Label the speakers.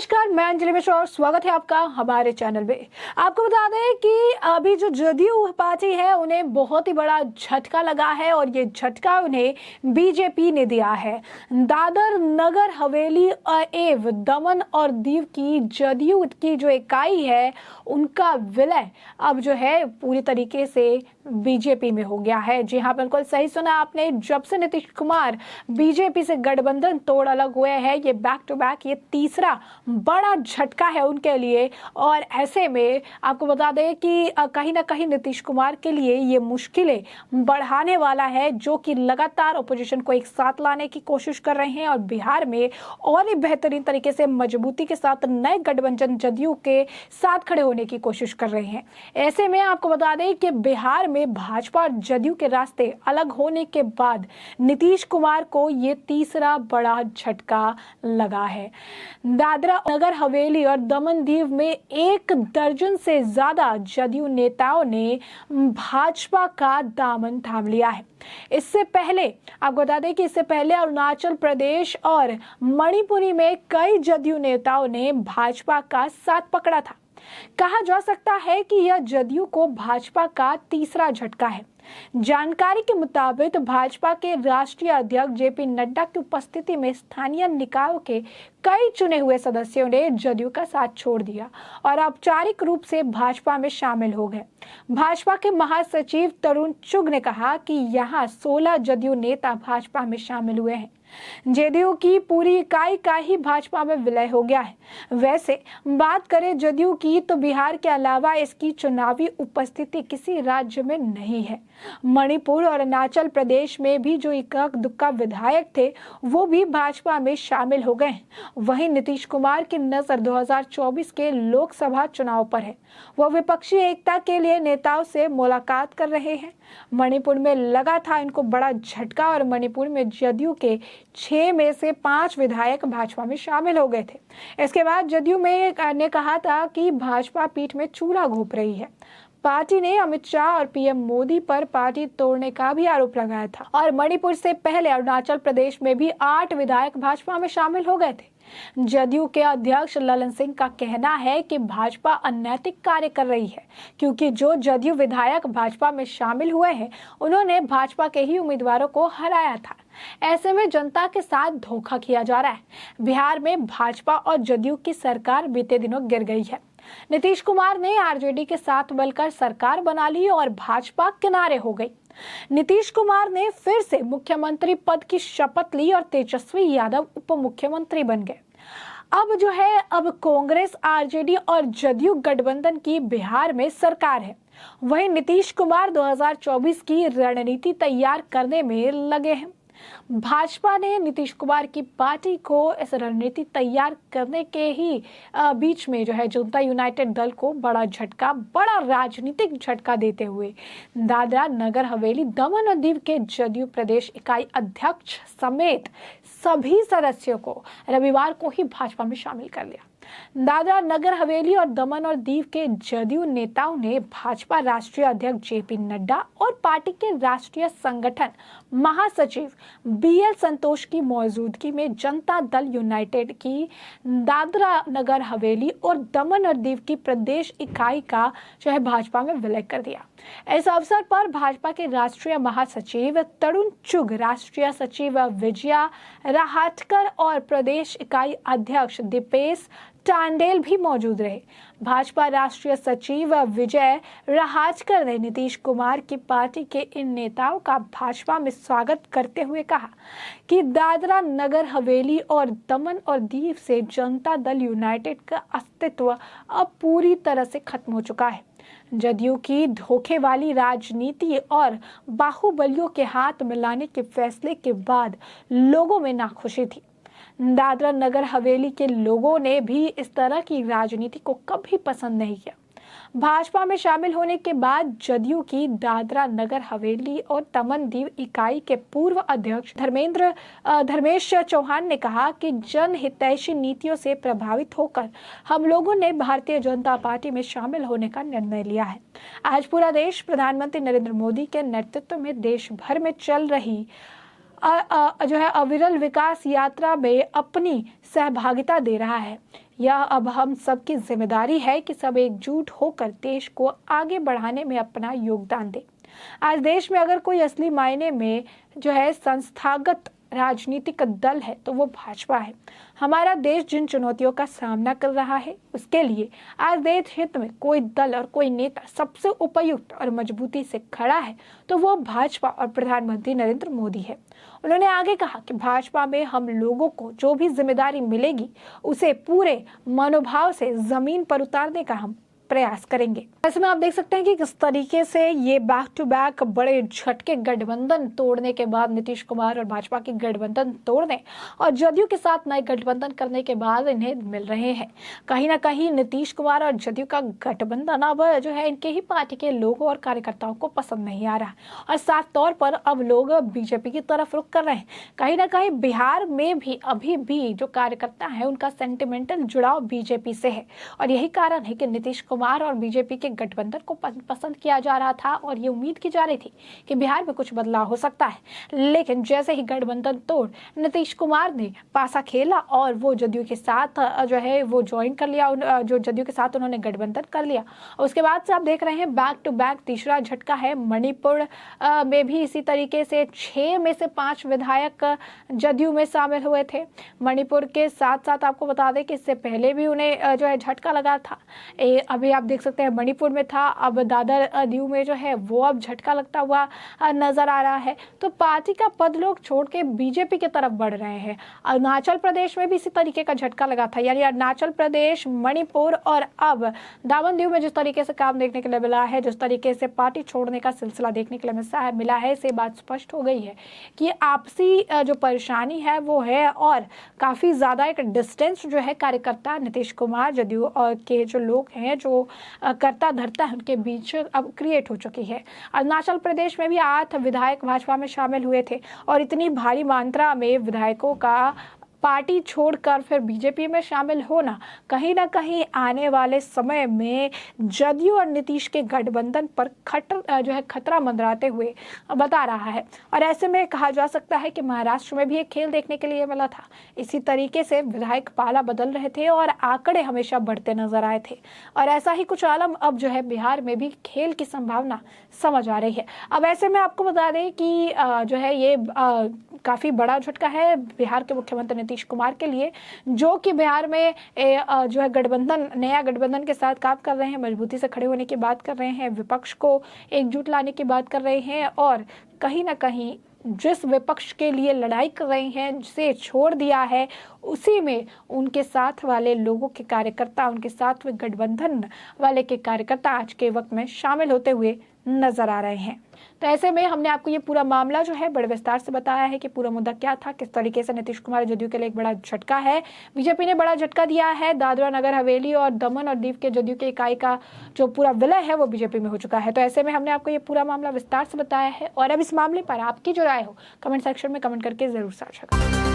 Speaker 1: नमस्कार, मैं अंजलि मिश्रा और स्वागत है आपका हमारे चैनल में। आपको बता दें कि अभी जो जदयू पार्टी है उन्हें बहुत ही बड़ा झटका लगा है और ये झटका उन्हें बीजेपी ने दिया है। दादर नगर हवेली एवं दमन और दीव की जदयू की जो इकाई है उनका विलय अब जो है पूरी तरीके से बीजेपी में हो गया है। जी हाँ, बिल्कुल सही सुना आपने। जब से नीतीश कुमार बीजेपी से गठबंधन तोड़ अलग हुए हैं, ये बैक टू बैक ये तीसरा बड़ा झटका है उनके लिए। और ऐसे में आपको बता दें कि कहीं ना कहीं नीतीश कुमार के लिए ये मुश्किलें बढ़ाने वाला है, जो कि लगातार अपोजिशन को एक साथ लाने की कोशिश कर रहे हैं और बिहार में और भी बेहतरीन तरीके से मजबूती के साथ नए गठबंधन जदयू के साथ खड़े होने की कोशिश कर रहे हैं। ऐसे में आपको बता दें कि बिहार में भाजपा और जदयू के रास्ते अलग होने के बाद नीतीश कुमार को ये तीसरा बड़ा झटका लगा है। दादरा नगर हवेली और दमन दीव में 1 दर्जन से ज्यादा जदयू नेताओं ने भाजपा का दामन थाम लिया है। इससे पहले आपको बता दें कि इससे पहले अरुणाचल प्रदेश और मणिपुरी में कई जदयू नेताओं ने भाजपा का साथ पकड़ा था। कहा जा सकता है कि यह जदयू को भाजपा का तीसरा झटका है। जानकारी के मुताबिक भाजपा के राष्ट्रीय अध्यक्ष जेपी नड्डा की उपस्थिति में स्थानीय निकायों के कई चुने हुए सदस्यों ने जदयू का साथ छोड़ दिया और औपचारिक रूप से भाजपा में शामिल हो गए। भाजपा के महासचिव तरुण चुग ने कहा कि यहाँ 16 जदयू नेता भाजपा में शामिल हुए हैं। जदयू की पूरी इकाई का ही भाजपा में विलय हो गया है। वैसे बात करें जदयू की तो बिहार के अलावा इसकी चुनावी उपस्थिति किसी राज्य में नहीं है। मणिपुर और अरुणाचल प्रदेश में भी जो इक्का दुक्का विधायक थे वो भी भाजपा में शामिल हो गए हैं। वहीं नीतीश कुमार की नजर 2024 के लोकसभा चुनाव पर है। वो विपक्षी एकता के लिए नेताओं से मुलाकात कर रहे हैं। मणिपुर में लगा था इनको बड़ा झटका और मणिपुर में जदयू के 6 में से 5 विधायक भाजपा में शामिल हो गए थे। इसके बाद जदयू में ने कहा था कि भाजपा पीठ में चूल्हा घोंप रही है। पार्टी ने अमित शाह और पीएम मोदी पर पार्टी तोड़ने का भी आरोप लगाया था और मणिपुर से पहले अरुणाचल प्रदेश में भी 8 विधायक भाजपा में शामिल हो गए थे। जदयू के अध्यक्ष ललन सिंह का कहना है कि भाजपा अनैतिक कार्य कर रही है, क्योंकि जो जदयू विधायक भाजपा में शामिल हुए हैं उन्होंने भाजपा के ही उम्मीदवारों को हराया था। ऐसे में जनता के साथ धोखा किया जा रहा है। बिहार में भाजपा और जदयू की सरकार बीते दिनों गिर गई है। नीतीश कुमार ने आरजेडी के साथ मिलकर सरकार बना ली और भाजपा किनारे हो गई। नीतीश कुमार ने फिर से मुख्यमंत्री पद की शपथ ली और तेजस्वी यादव उप मुख्यमंत्री बन गए। अब कांग्रेस, आरजेडी और जदयू गठबंधन की बिहार में सरकार है। वहीं नीतीश कुमार 2024 की रणनीति तैयार करने में लगे हैं। भाजपा ने नीतीश कुमार की पार्टी को इस रणनीति तैयार करने के ही बीच में जो है जनता यूनाइटेड दल को बड़ा राजनीतिक झटका देते हुए दादरा नगर हवेली दमन और दीव के जदयू प्रदेश इकाई अध्यक्ष समेत सभी सदस्यों को रविवार को ही भाजपा में शामिल कर लिया। दादरा नगर हवेली और दमन और दीव के जदयू नेताओं ने भाजपा राष्ट्रीय अध्यक्ष जेपी नड्डा और पार्टी के राष्ट्रीय संगठन महासचिव बीएल संतोष की मौजूदगी में जनता दल यूनाइटेड की दादरा नगर हवेली और दमन और दीव की प्रदेश इकाई का जो है भाजपा में विलय कर दिया। इस अवसर पर भाजपा के राष्ट्रीय महासचिव तरुण चुग, राष्ट्रीय सचिव विजया राहटकर और प्रदेश इकाई अध्यक्ष दीपेश टांडेल भी मौजूद रहे। भाजपा राष्ट्रीय सचिव विजय राहटकर ने नीतीश कुमार की पार्टी के इन नेताओं का भाजपा में स्वागत करते हुए कहा कि दादरा नगर हवेली और दमन और दीव से जनता दल यूनाइटेड का अस्तित्व अब पूरी तरह से खत्म हो चुका है। जदयू की धोखे वाली राजनीति और बाहुबलियों के हाथ मिलाने के फैसले के बाद लोगों में नाखुशी थी। दादरा नगर हवेली के लोगों ने भी इस तरह की राजनीति को कभी पसंद नहीं किया। भाजपा में शामिल होने के बाद जदयू की दादरा नगर हवेली और दमन दीव इकाई के पूर्व अध्यक्ष धर्मेश चौहान ने कहा कि जनहितैषी नीतियों से प्रभावित होकर हम लोगों ने भारतीय जनता पार्टी में शामिल होने का निर्णय लिया है। आज पूरा देश प्रधानमंत्री नरेंद्र मोदी के नेतृत्व में देश भर में चल रही जो है अविरल विकास यात्रा में अपनी सहभागिता दे रहा है। यह अब हम सबकी जिम्मेदारी है कि सब एकजुट होकर देश को आगे बढ़ाने में अपना योगदान दें। आज देश में अगर कोई असली मायने में जो है संस्थागत राजनीतिक दल है तो वो भाजपा है। हमारा देश जिन चुनौतियों का सामना कर रहा है उसके लिए आज देश हित में कोई दल और कोई नेता सबसे उपयुक्त और मजबूती से खड़ा है तो वो भाजपा और प्रधानमंत्री नरेंद्र मोदी है। उन्होंने आगे कहा कि भाजपा में हम लोगों को जो भी जिम्मेदारी मिलेगी उसे पूरे मनोभाव से जमीन पर उतारने का हम प्रयास करेंगे। ऐसे में आप देख सकते हैं कि किस तरीके से ये बैक टू बैक बड़े झटके गठबंधन तोड़ने के बाद, नीतीश कुमार और भाजपा की गठबंधन तोड़ने और जदयू के साथ नए गठबंधन करने के बाद इन्हें मिल रहे हैं। कहीं ना कहीं नीतीश कुमार और जदयू का गठबंधन अब जो है इनके ही पार्टी के लोगों और कार्यकर्ताओं को पसंद नहीं आ रहा और साफ तौर पर अब लोग बीजेपी की तरफ रुख कर रहे हैं। कहीं ना कहीं बिहार में भी अभी भी जो कार्यकर्ता है उनका सेंटिमेंटल जुड़ाव बीजेपी से है और यही कारण है कि नीतीश कुमार और बीजेपी के गठबंधन को पसंद किया जा रहा था और ये उम्मीद की जा रही थी कि बिहार में कुछ बदलाव हो सकता है। लेकिन जैसे ही गठबंधन तोड़ नीतीश कुमार ने पासा खेला और वो जदयू के साथ जो है वो ज्वाइन कर लिया, जो जदयू के साथ उन्होंने गठबंधन कर लिया। और उसके बाद से आप देख रहे हैं बैक टू बैक तीसरा झटका है। मणिपुर में भी इसी तरीके से 6 में से 5 विधायक जदयू में शामिल हुए थे। मणिपुर के साथ साथ आपको बता दें कि इससे पहले भी उन्हें जो है झटका लगा था। अभी आप देख सकते हैं मणिपुर में था, अब दादर दीव में जो है वो अब झटका लगता हुआ नजर आ रहा है। तो पार्टी का पद लोग छोड़ के बीजेपी की तरफ बढ़ रहे हैं। अरुणाचल प्रदेश में भी इसी तरीके का झटका लगा था, यानी अरुणाचल प्रदेश, मणिपुर और अब दामन दीव में जिस तरीके से काम देखने के लिए मिला है, जिस तरीके से पार्टी छोड़ने का सिलसिला देखने के लिए मिला है, इससे बात स्पष्ट हो गई है कि आपसी जो परेशानी है वो है और काफी ज्यादा एक डिस्टेंस जो है कार्यकर्ता नीतीश कुमार, जदयू और के जो लोग हैं जो करता धरता है उनके बीच अब क्रिएट हो चुकी है। अरुणाचल प्रदेश में भी 8 विधायक भाजपा में शामिल हुए थे और इतनी भारी मात्रा में विधायकों का पार्टी छोड़कर फिर बीजेपी में शामिल होना कहीं ना कहीं आने वाले समय में जदयू और नीतीश के गठबंधन पर खतरा मंडराते हुए बता रहा है। और ऐसे में कहा जा सकता है कि महाराष्ट्र में भी एक खेल देखने के लिए मिला था। इसी तरीके से विधायक पाला बदल रहे थे और आंकड़े हमेशा बढ़ते नजर आए थे और ऐसा ही कुछ आलम अब जो है बिहार में भी खेल की संभावना समझ आ रही है। अब ऐसे में आपको बता दें कि जो है ये काफी बड़ा झटका है बिहार के मुख्यमंत्री नीतीश कुमार के लिए, जो कि बिहार में जो है नया गठबंधन के साथ काम कर रहे हैं, मजबूती से खड़े होने की बात कर रहे हैं, विपक्ष को एकजुट लाने की बात कर रहे हैं और कहीं ना कहीं जिस विपक्ष के लिए लड़ाई कर रहे हैं, जिसे छोड़ दिया है, उसी में उनके साथ वाले लोगों के कार्यकर्ता, उनके साथ में गठबंधन वाले के कार्यकर्ता आज के वक्त में शामिल होते हुए नजर आ रहे हैं। तो ऐसे में हमने आपको ये पूरा मामला जो है बड़े विस्तार से बताया है कि पूरा मुद्दा क्या था, किस तरीके से नीतीश कुमार जदयू के लिए एक बड़ा झटका है। बीजेपी ने बड़ा झटका दिया है। दादरा नगर हवेली और दमन और दीव के जदयू के इकाई का जो पूरा विलय है वो बीजेपी में हो चुका है। तो ऐसे में हमने आपको ये पूरा मामला विस्तार से बताया है और अब इस मामले पर आपकी जो राय हो कमेंट सेक्शन में कमेंट करके जरूर साझा करें।